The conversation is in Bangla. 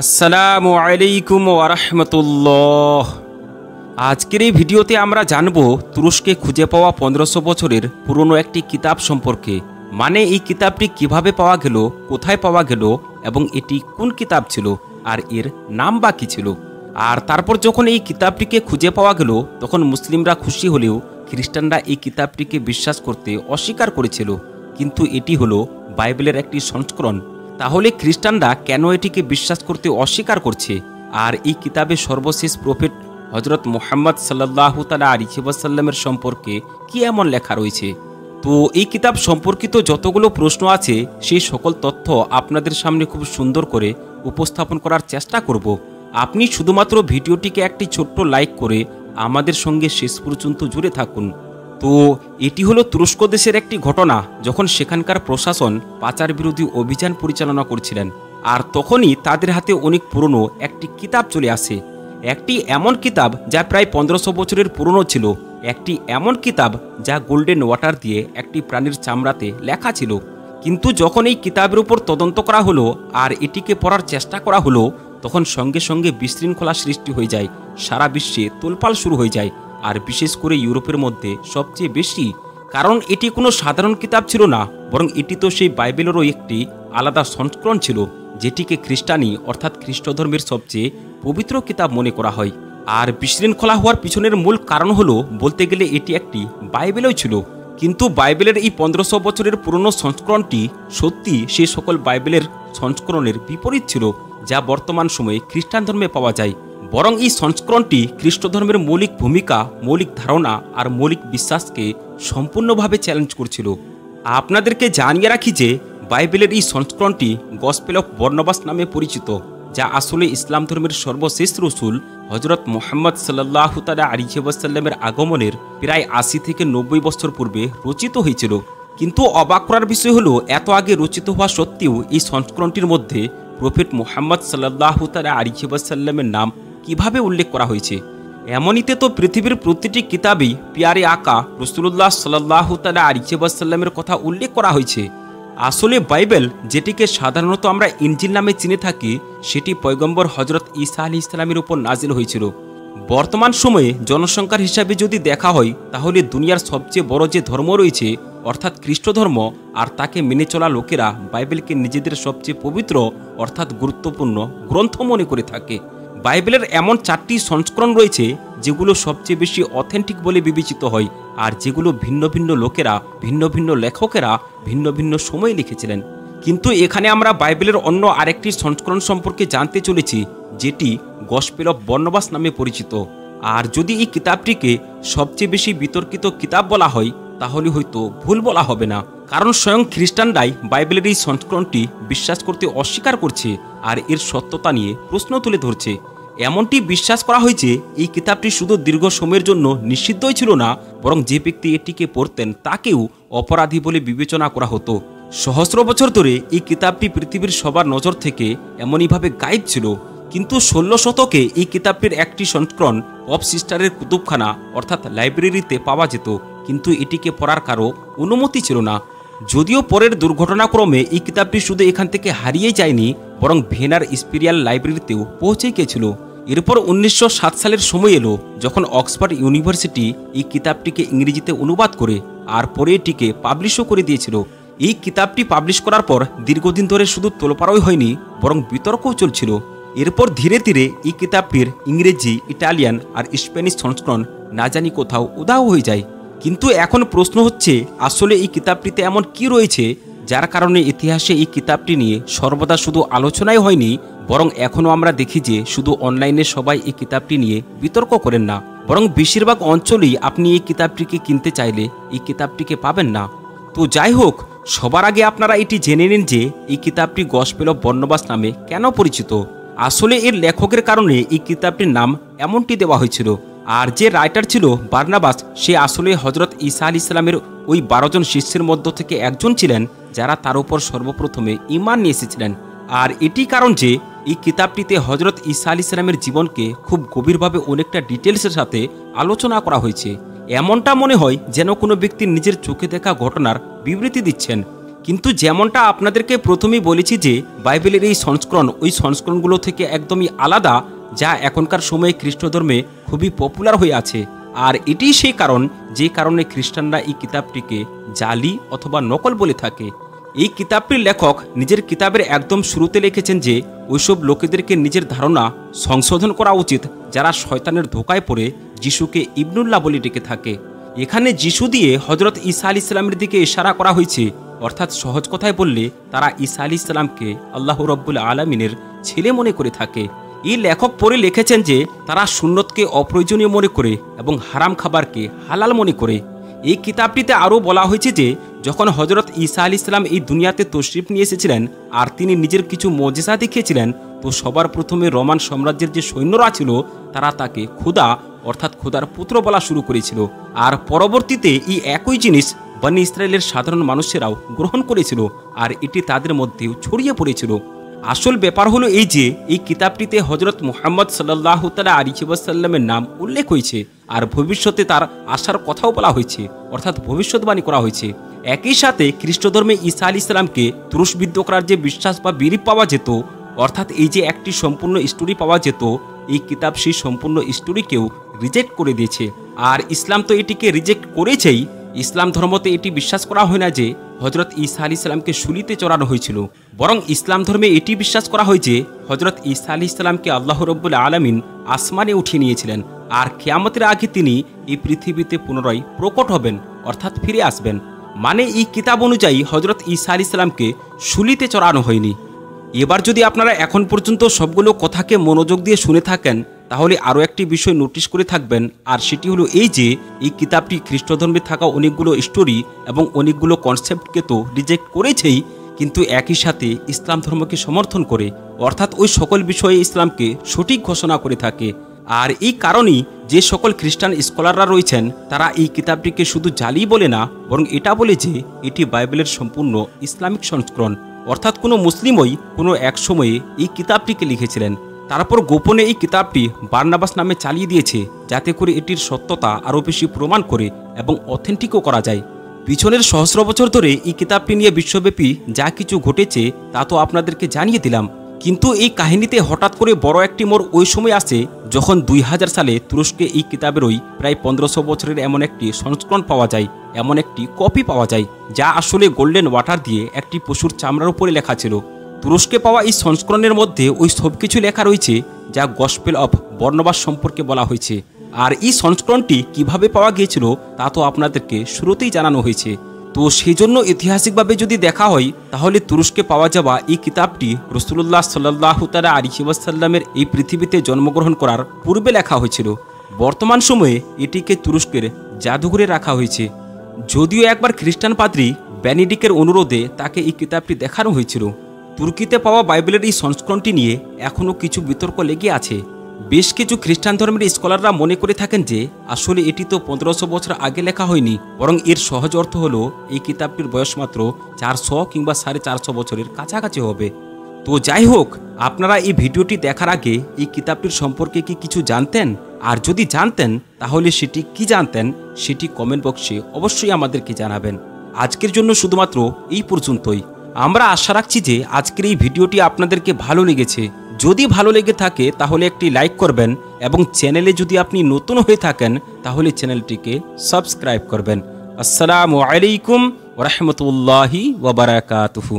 আসসালামু আলাইকুম ওয়া রাহমাতুল্লাহ। আজকের এই ভিডিওতে আমরা জানব তুরস্কে খুঁজে পাওয়া 1500 বছরের পুরনো একটি কিতাব সম্পর্কে। মানে এই কিতাবটি কিভাবে পাওয়া গেল, কোথায় পাওয়া গেল এবং এটি কোন কিতাব ছিল আর এর নাম বা কী ছিল। আর তারপর যখন এই কিতাবটিকে খুঁজে পাওয়া গেল তখন মুসলিমরা খুশি হলেও খ্রিস্টানরা এই কিতাবটিকে বিশ্বাস করতে অস্বীকার করেছিল। কিন্তু এটি হলো বাইবেলের একটি সংস্করণ। তাহলে খ্রিস্টানরা কেন এটিকে বিশ্বাস করতে অস্বীকার করছে? আর এই কিতাবে সর্বশেষ প্রফেট হজরত মুহাম্মদ সাল্লাল্লাহু তাআলা আলাইহি ওয়াসাল্লামের সম্পর্কে কি এমন লেখা রয়েছে? তো এই কিতাব সম্পর্কিত যতগুলো প্রশ্ন আছে সেই সকল তথ্য আপনাদের সামনে খুব সুন্দর করে উপস্থাপন করার চেষ্টা করব। আপনি শুধুমাত্র ভিডিওটিকে একটি ছোট্ট লাইক করে আমাদের সঙ্গে শেষ পর্যন্ত জুড়ে থাকুন। তো এটি হলো তুরস্ক দেশের একটি ঘটনা, যখন সেখানকার প্রশাসন পাচার বিরোধী অভিযান পরিচালনা করছিলেন। আর তখনই তাদের হাতে অনেক পুরনো একটি কিতাব চলে আসে। একটি এমন কিতাব যা প্রায় 1500 বছরের পুরনো ছিল। একটি এমন কিতাব যা গোল্ডেন ওয়াটার দিয়ে একটি প্রাণীর চামড়াতে লেখা ছিল। কিন্তু যখন এই কিতাবের উপর তদন্ত করা হলো আর এটিকে পড়ার চেষ্টা করা হলো তখন সঙ্গে সঙ্গে বিশৃঙ্খলা সৃষ্টি হয়ে যায়। সারা বিশ্বে তোলপাড় শুরু হয়ে যায়, আর বিশেষ করে ইউরোপের মধ্যে সবচেয়ে বেশি। কারণ এটি কোনো সাধারণ কিতাব ছিল না, বরং এটি তো সেই বাইবেলেরও একটি আলাদা সংস্করণ ছিল, যেটিকে খ্রিস্টানি অর্থাৎ খ্রিস্ট ধর্মের সবচেয়ে পবিত্র কিতাব মনে করা হয়। আর বিশৃঙ্খলা হওয়ার পিছনের মূল কারণ হলো বলতে গেলে এটি একটি বাইবেলই ছিল। কিন্তু বাইবেলের এই 1500 বছরের পুরনো সংস্করণটি সত্যি সে সকল বাইবেলের সংস্করণের বিপরীত ছিল যা বর্তমান সময়ে খ্রিস্টান ধর্মে পাওয়া যায়। বরং এই সংস্করণটি খ্রিস্ট ধর্মের মৌলিক ভূমিকা, মৌলিক ধারণা আর মৌলিক বিশ্বাসকে সম্পূর্ণভাবে চ্যালেঞ্জ করছিল। আপনাদেরকে জানিয়ে রাখি যে বাইবেলের এই সংস্করণটি গসপেল অফ বর্নবাস নামে পরিচিত, যা আসলে ইসলাম ধর্মের সর্বশেষ রসুল হজরত মুহাম্মদ সাল্লাল্লাহু তাআলা আলাইহি ওয়াসাল্লামের আগমনের প্রায় 80 থেকে 90 বছর পূর্বে রচিত হয়েছিল। কিন্তু অবাক করার বিষয় হলো এত আগে রচিত হওয়া সত্ত্বেও এই সংস্করণটির মধ্যে প্রফেট মুহাম্মদ সাল্লাল্লাহু তাআলা আলাইহি ওয়াসাল্লামের নাম কিভাবে উল্লেখ করা হয়েছে। এমনিতে তো পৃথিবীর প্রতিটি কিতাবেই পিয়ারে আকা রাসূলুল্লাহ সাল্লাল্লাহু তাআলা আলাইহি ওয়াসাল্লামের কথা উল্লেখ করা হয়েছে। আসলে বাইবেল, যেটিকে সাধারণত আমরা ইনজিল নামে চিনে থাকি, সেটি পয়গম্বর হজরত ঈসা আলাইহিস সালামের উপর নাজিল হয়েছিল। বর্তমান সময়ে জনসংখ্যার হিসাবে যদি দেখা হয় তাহলে দুনিয়ার সবচেয়ে বড় যে ধর্ম রয়েছে অর্থাৎ খ্রিস্ট ধর্ম, আর তাকে মেনে চলা লোকেরা বাইবেলকে নিজেদের সবচেয়ে পবিত্র অর্থাৎ গুরুত্বপূর্ণ গ্রন্থ মনে করে থাকে। বাইবেলের এমন 4টি সংস্করণ রয়েছে যেগুলো সবচেয়ে বেশি অথেন্টিক বলে বিবেচিত হয়, আর যেগুলো ভিন্ন ভিন্ন লোকেরা, ভিন্ন ভিন্ন লেখকেরা ভিন্ন ভিন্ন সময়ে লিখেছিলেন। কিন্তু এখানে আমরা বাইবেলের অন্য আরেকটি সংস্করণ সম্পর্কে জানতে চলেছি, যেটি গসপেল অফ বর্নবাস নামে পরিচিত। আর যদি এই কিতাবটিকে সবচেয়ে বেশি বিতর্কিত কিতাব বলা হয় তাহলে হয়তো ভুল বলা হবে না, কারণ স্বয়ং খ্রিস্টানরাই বাইবেলের এই সংস্করণটি বিশ্বাস করতে অস্বীকার করছে আর এর সত্যতা নিয়ে প্রশ্ন তুলে ধরছে। এমনটি বিশ্বাস করা হয়েছে এই কিতাবটি শুধু দীর্ঘ সময়ের জন্য নিষিদ্ধই ছিল না, বরং যে ব্যক্তি এটিকে পড়তেন তাকেও অপরাধী বলে বিবেচনা করা হতো। সহস্র বছর ধরে এই কিতাবটি পৃথিবীর সবার নজর থেকে এমনইভাবে গায়েব ছিল। কিন্তু 16 শতকে এই কিতাবটির একটি সংস্করণ পপ সিস্টারের কুতুবখানা অর্থাৎ লাইব্রেরিতে পাওয়া যেত, কিন্তু এটিকে পড়ার কারো অনুমতি ছিল না। যদিও পরের দুর্ঘটনাক্রমে এই কিতাবটি শুধু এখান থেকে হারিয়ে যায়নি, বরং ভিয়েনার ইম্পেরিয়াল লাইব্রেরিতেও পৌঁছে গিয়েছিল। এরপর 1907 সালের সময় এলো যখন অক্সফোর্ড ইউনিভার্সিটি এই কিতাবটিকে ইংরেজিতে অনুবাদ করে আর পরে এটিকে পাবলিশও করে দিয়েছিল। এই কিতাবটি পাবলিশ করার পর দীর্ঘদিন ধরে শুধু তোলপাড়ই হয়নি, বরং বিতর্কও চলছিল। এরপর ধীরে ধীরে এই কিতাবটির ইংরেজি, ইটালিয়ান আর স্প্যানিশ সংস্করণ না জানি কোথাও উধাও হয়ে যায়। কিন্তু এখন প্রশ্ন হচ্ছে, আসলে এই কিতাবটিতে এমন কি রয়েছে যার কারণে ইতিহাসে এই কিতাবটি নিয়ে সর্বদা শুধু আলোচনাই হয়নি, বরং এখনও আমরা দেখি যে শুধু অনলাইনে সবাই এই কিতাবটি নিয়ে বিতর্ক করেন না, বরং বেশিরভাগ অঞ্চলেই আপনি এই কিতাবটিকে কিনতে চাইলে এই কিতাবটিকে পাবেন না। তো যাই হোক, সবার আগে আপনারা এটি জেনে নিন যে এই কিতাবটি গসপেল অফ বর্নবাস নামে কেন পরিচিত। আসলে এর লেখকের কারণে এই কিতাবটির নাম এমনটি দেওয়া হয়েছিল। আর যে রাইটার ছিল বার্নাবাস, সে আসলে হজরত ঈসা আলাইহিস সালামের ওই 12 জন শিষ্যের মধ্য থেকে একজন ছিলেন যারা তার উপর সর্বপ্রথমে ঈমান নিয়ে এসেছিলেন। আর এটি কারণ যে এই কিতাবটিতে হজরত ঈসা আলাইহিস সালামের জীবনকে খুব গভীরভাবে অনেকটা ডিটেলসের সাথে আলোচনা করা হয়েছে। এমনটা মনে হয় যেন কোনো ব্যক্তি নিজের চোখে দেখা ঘটনার বিবৃতি দিচ্ছেন। কিন্তু যেমনটা আপনাদেরকে প্রথমেই বলেছি যে বাইবেলের এই সংস্করণ ওই সংস্করণগুলো থেকে একদমই আলাদা, যা এখনকার সময়ে খ্রিস্ট ধর্মে খুবই পপুলার হয়ে আছে। আর এটি সেই কারণ যে কারণে খ্রিস্টানরা এই কিতাবটিকে জালি অথবা নকল বলে থাকে। এই কিতাবটির লেখক নিজের কিতাবের একদম শুরুতে লিখেছেন যে ওইসব লোকেদেরকে নিজের ধারণা সংশোধন করা উচিত যারা শয়তানের ধোকায় পড়ে যিশুকে ইবনুল্লাহ বলে ডেকে থাকে। এখানে যিশু দিয়ে হজরত ঈসা আলাইহিস সালামের দিকে ইশারা করা হয়েছে, অর্থাৎ সহজ কথায় বললে তারা ঈসা আলাইহিস সালামকে আল্লাহ রাব্বুল আলামিনের ছেলে মনে করে থাকে। এই লেখক পরে লিখেছেন যে তারা সুন্নতকে অপ্রয়োজনীয় মনে করে এবং হারাম খাবারকে হালাল মনে করে। এই কিতাবটিতে আরও বলা হয়েছে যে যখন হজরত ঈসা আলাইহিস সালাম এই দুনিয়াতে তশরিফ নিয়ে এসেছিলেন আর তিনি নিজের কিছু মুজিজা দেখিয়েছিলেন, তো সবার প্রথমে রোমান সাম্রাজ্যের যে সৈন্যরা ছিল তারা তাকে খোদা অর্থাৎ খোদার পুত্র বলা শুরু করেছিল। আর পরবর্তীতে এই একই জিনিস বনী ইসরায়েলের সাধারণ মানুষেরাও গ্রহণ করেছিল আর এটি তাদের মধ্যেও ছড়িয়ে পড়েছিল। আসল ব্যাপার হলো এই যে এই কিতাবটিতে হজরত মুহাম্মদ সাল্লাল্লাহু তাআলা আলাইহি ওয়াসাল্লামের নাম উল্লেখ হয়েছে আর ভবিষ্যতে তার আসার কথাও বলা হয়েছে, অর্থাৎ ভবিষ্যৎবাণী করা হয়েছে। একই সাথে খ্রিস্ট ধর্মে ঈসা আলাইহিস সালামকে ক্রুশবিদ্ধ করার যে বিশ্বাস বা বিলিভ পাওয়া যেত, অর্থাৎ এই যে একটি সম্পূর্ণ স্টোরি পাওয়া যেত, এই কিতাব সেই সম্পূর্ণ স্টোরিকেও রিজেক্ট করে দিয়েছে। আর ইসলাম তো এটিকে রিজেক্ট করেছেই। ইসলাম ধর্মতে এটি বিশ্বাস করা হয় না যে হজরত ঈসা আলাইহিস সালামকে শুলিতে চড়ানো হয়েছিল, বরং ইসলাম ধর্মে এটি বিশ্বাস করা হয় যে হজরত ঈসা আলাইহিস সালামকে আল্লাহ রাব্বুল আলামিন আসমানে উঠিয়ে নিয়েছিলেন আর কিয়ামতের আগে তিনি এই পৃথিবীতে পুনরায় প্রকট হবেন, অর্থাৎ ফিরে আসবেন। মানে এই কিতাব অনুযায়ী হজরত ঈসা আলাইহিস সালামকে শুলিতে চড়ানো হয়নি। এবার যদি আপনারা এখন পর্যন্ত সবগুলো কথাকে মনোযোগ দিয়ে শুনে থাকেন তাহলে আরও একটি বিষয় নোটিশ করে থাকবেন, আর সেটি হলো এই যে এই কিতাবটি খ্রিস্ট ধর্মে থাকা অনেকগুলো স্টোরি এবং অনেকগুলো কনসেপ্টকে তো রিজেক্ট করেছেই, কিন্তু একই সাথে ইসলাম ধর্মকে সমর্থন করে, অর্থাৎ ওই সকল বিষয়ে ইসলামকে সঠিক ঘোষণা করে থাকে। আর এই কারণেই যে সকল খ্রিস্টান স্কলাররা রয়েছেন তারা এই কিতাবটিকে শুধু জালি বলে না, বরং এটা বলে যে এটি বাইবেলের সম্পূর্ণ ইসলামিক সংস্করণ, অর্থাৎ কোনো মুসলিমই কোনো এক সময়ে এই কিতাবটিকে লিখেছিলেন, তারপর গোপনে এই কিতাবটি বার্নাবাস নামে চালিয়ে দিয়েছে যাতে করে এটির সত্যতা আরও বেশি প্রমাণ করে এবং অথেন্টিকও করা যায়। পিছনের সহস্র বছর ধরে এই কিতাবটি নিয়ে বিশ্বব্যাপী যা কিছু ঘটেছে তা তো আপনাদেরকে জানিয়ে দিলাম, কিন্তু এই কাহিনীতে হঠাৎ করে বড় একটি মোড় ওই সময় আসে যখন 2000 সালে তুরস্কে এই কিতাবেরই প্রায় 1500 বছরের এমন একটি সংস্করণ পাওয়া যায়, এমন একটি কপি পাওয়া যায় যা আসলে গোল্ডেন ওয়াটার দিয়ে একটি পশুর চামড়ার উপরে লেখা ছিল। তুরস্কে পাওয়া এই সংস্করণের মধ্যে ওই সব কিছু লেখা রয়েছে যা গসপেল অফ বর্ণবাস সম্পর্কে বলা হয়েছে। আর এই সংস্করণটি কিভাবে পাওয়া গিয়েছিল তা তো আপনাদেরকে শুরুতেই জানানো হয়েছে। তো সেই জন্য ঐতিহাসিকভাবে যদি দেখা হয় তাহলে তুরস্কে পাওয়া যাওয়া এই কিতাবটি রাসূলুল্লাহ সাল্লাল্লাহু তাআলা আলাইহি ওয়াসাল্লামের এই পৃথিবীতে জন্মগ্রহণ করার পূর্বে লেখা হয়েছিল। বর্তমান সময়ে এটিকে তুরস্কের জাদুঘরে রাখা হয়েছে, যদিও একবার খ্রিস্টান পাদ্রী বেনেডিক্টের অনুরোধে তাকে এই কিতাবটি দেখানো হয়েছিল। তুর্কিতে পাওয়া বাইবেলের এই সংস্করণটি নিয়ে এখনও কিছু বিতর্ক লেগে আছে। বেশ কিছু খ্রিস্টান ধর্মের স্কলাররা মনে করে থাকেন যে আসলে এটি তো 1500 বছর আগে লেখা হয়নি, বরং এর সহজ অর্থ হলো এই কিতাবটির বয়স মাত্র 400 কিংবা 450 বছরের কাছাকাছি হবে। তো যাই হোক, আপনারা এই ভিডিওটি দেখার আগে এই কিতাবটির সম্পর্কে কি কিছু জানতেন? আর যদি জানতেন তাহলে সেটি কি জানতেন সেটি কমেন্ট বক্সে অবশ্যই আমাদেরকে জানাবেন। আজকের জন্য শুধুমাত্র এই পর্যন্তই। আমরা আশা রাখছি যে আজকের এই ভিডিওটি আপনাদেরকে ভালো লেগেছে। যদি ভালো লেগে থাকে তাহলে একটি লাইক করবেন এবং চ্যানেলে যদি আপনি নতুন হয়ে থাকেন তাহলে চ্যানেলটিকে সাবস্ক্রাইব করবেন। আসসালামু আলাইকুম ওয়া রাহমাতুল্লাহি ওয়া বারাকাতুহু।